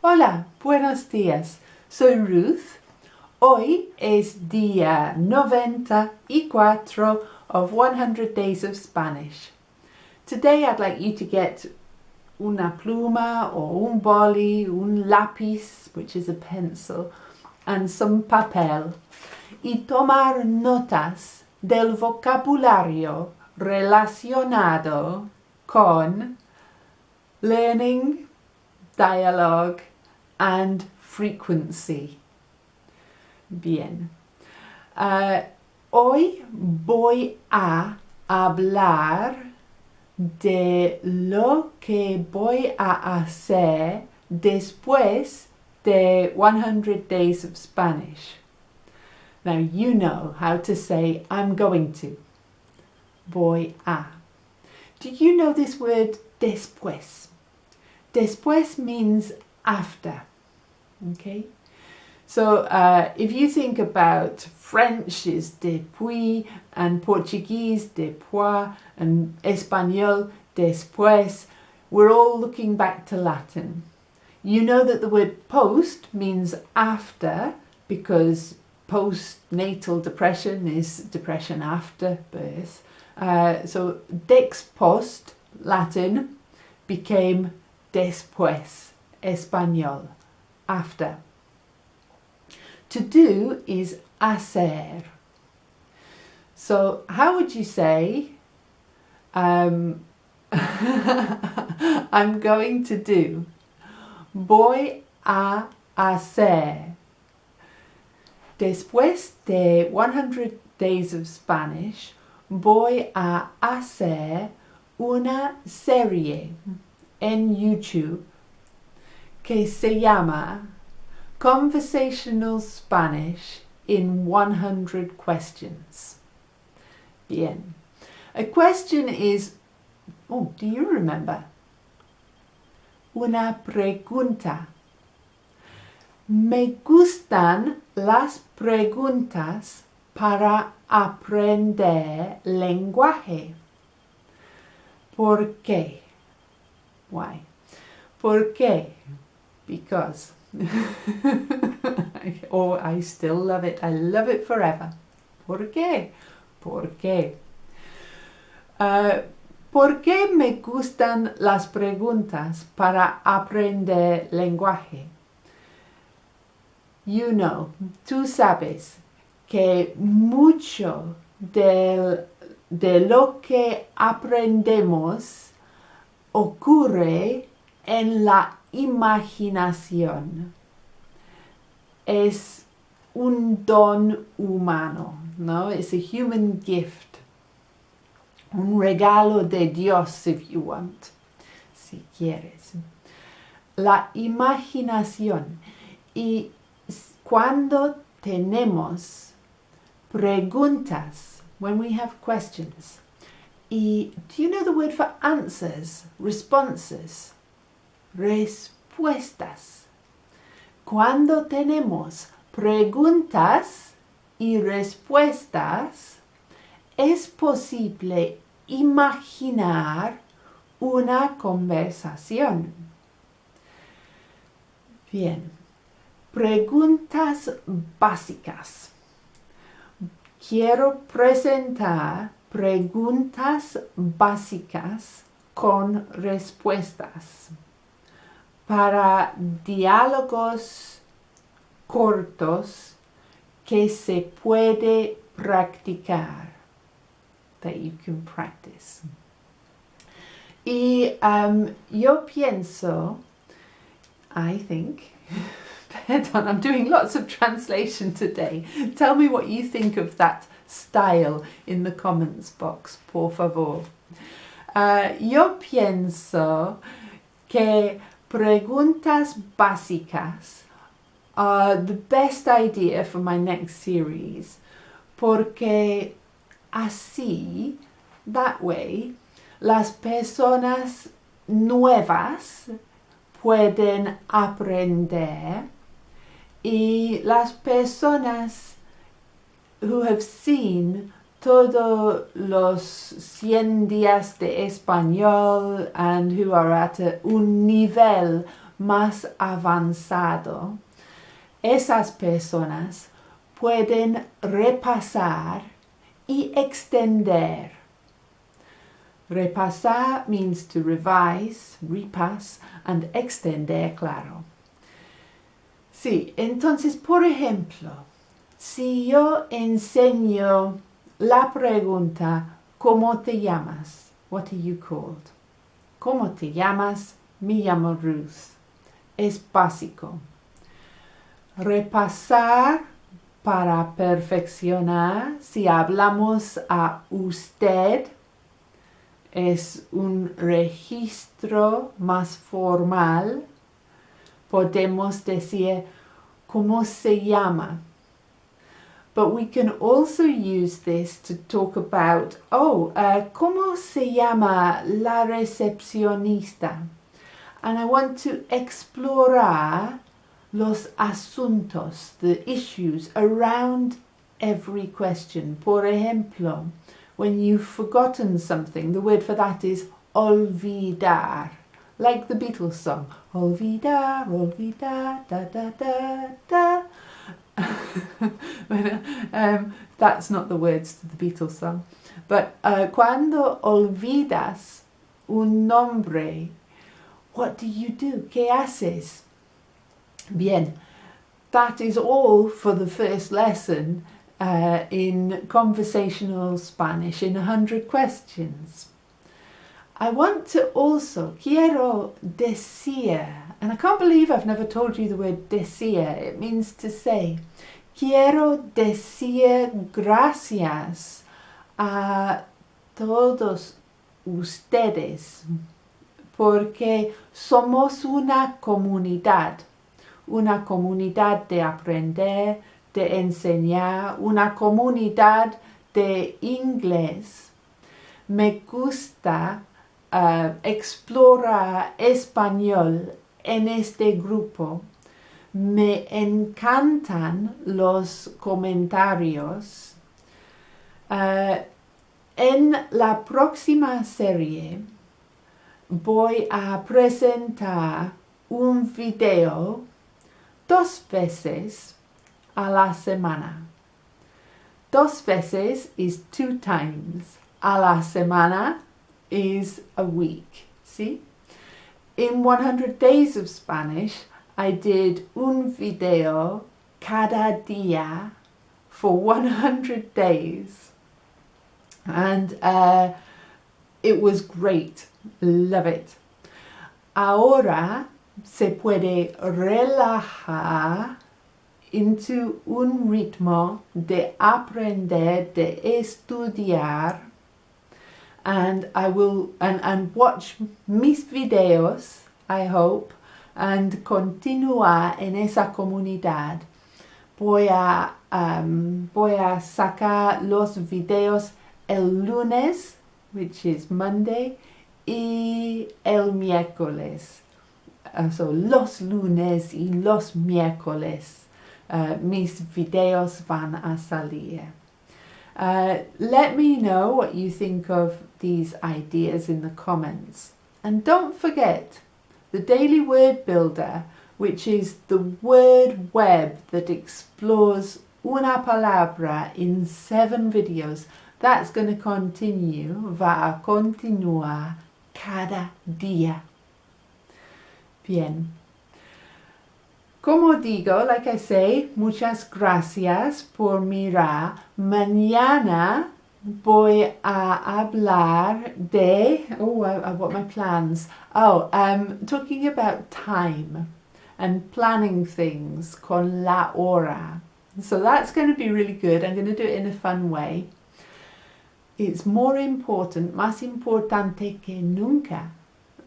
Hola, buenos días. Soy Ruth. Hoy es día 94 of 100 Days of Spanish. Today I'd like you to get una pluma or un boli, un lápiz, which is a pencil, and some papel, y tomar notas del vocabulario relacionado con learning, dialogue, and frequency. Bien. Hoy voy a hablar de lo que voy a hacer después de 100 Days of Spanish. Now you know how to say I'm going to. Voy a. Do you know this word después? Después means after. Okay? So if you think about French is depuis, and Portuguese depuis, and Espanol después, we're all looking back to Latin. You know that the word post means after, because postnatal depression is depression after birth. So dex post, Latin, became después, Espanol, after. To do is hacer. So how would you say, I'm going to do? Voy a hacer. Después de 100 Days of Spanish, voy a hacer una serie en YouTube que se llama Conversational Spanish in 100 Questions. Bien. A question is, do you remember? Una pregunta. Me gustan las preguntas para aprender lenguaje. ¿Por qué? Why? ¿Por qué? Because. I still love it. I love it forever. ¿Por qué? ¿Por qué? ¿Por qué me gustan las preguntas para aprender lenguaje? You know, tú sabes que mucho de lo que aprendemos ocurre en la imaginación. Es un don humano, ¿no? It's a human gift. Un regalo de Dios, if you want, si quieres. La imaginación. Y cuando tenemos preguntas, when we have questions, y do you know the word for answers? Responses. Respuestas. Cuando tenemos preguntas y respuestas, es posible imaginar una conversación. Bien. Preguntas básicas. Quiero presentar preguntas básicas con respuestas para diálogos cortos que se puede practicar, that you can practice. Y yo pienso, I think, pardon, I'm doing lots of translation today. Tell me what you think of that style in the comments box, por favor. Yo pienso que preguntas básicas are the best idea for my next series, porque así, that way, las personas nuevas pueden aprender y las personas who have seen todos los 100 días de español and who are at un nivel más avanzado, esas personas pueden repasar y extender. Repasar means to revise, repass, and extender, claro. Sí, entonces, por ejemplo, si yo enseño la pregunta, ¿cómo te llamas? What are you called? ¿Cómo te llamas? Me llamo Ruth. Es básico. Repasar para perfeccionar. Si hablamos a usted, es un registro más formal. Podemos decir cómo se llama. But we can also use this to talk about, ¿cómo se llama la recepcionista? And I want to explorar los asuntos, the issues around every question. Por ejemplo, when you've forgotten something, the word for that is olvidar. Like the Beatles song, olvidar, olvidar, da da da da. That's not the words to the Beatles song. But cuando olvidas un nombre, what do you do? ¿Qué haces? Bien, that is all for the first lesson in conversational Spanish in 100 questions. I want to also, quiero decir, and I can't believe I've never told you the word decir. It means to say. Quiero decir gracias a todos ustedes porque somos una comunidad de aprender, de enseñar, una comunidad de inglés. Me gusta explorar español en este grupo. Me encantan los comentarios. En la próxima serie voy a presentar un video 2 veces a la semana. 2 veces is 2 times. A la semana is a week. See? In 100 Days of Spanish, I did un video cada día for 100 days. And it was great. Love it. Ahora se puede relajar into un ritmo de aprender, de estudiar. And I will and watch mis videos, I hope, and continuar en esa comunidad. Voy a sacar los videos el lunes, which is Monday, y el miércoles. So los lunes y los miércoles mis videos van a salir. Let me know what you think of these ideas in the comments. And don't forget the Daily Word Builder, which is the word web that explores una palabra in 7 videos. That's going to continue, va a continuar cada día. Bien. Como digo, like I say, muchas gracias por mirar. Mañana voy a hablar de, what my plans. Talking about time and planning things con la hora. So that's going to be really good. I'm going to do it in a fun way. It's more important, más importante que nunca.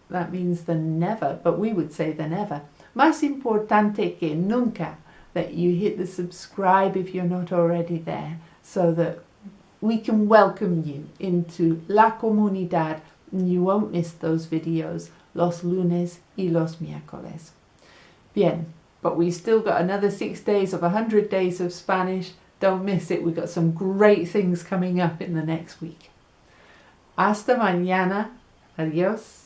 That means than never, but we would say than ever. Más importante que nunca that you hit the subscribe if you're not already there, so that we can welcome you into la comunidad and you won't miss those videos los lunes y los miércoles. Bien, but we still got another 6 days of 100 days of Spanish. Don't miss it. We've got some great things coming up in the next week. Hasta mañana. Adiós.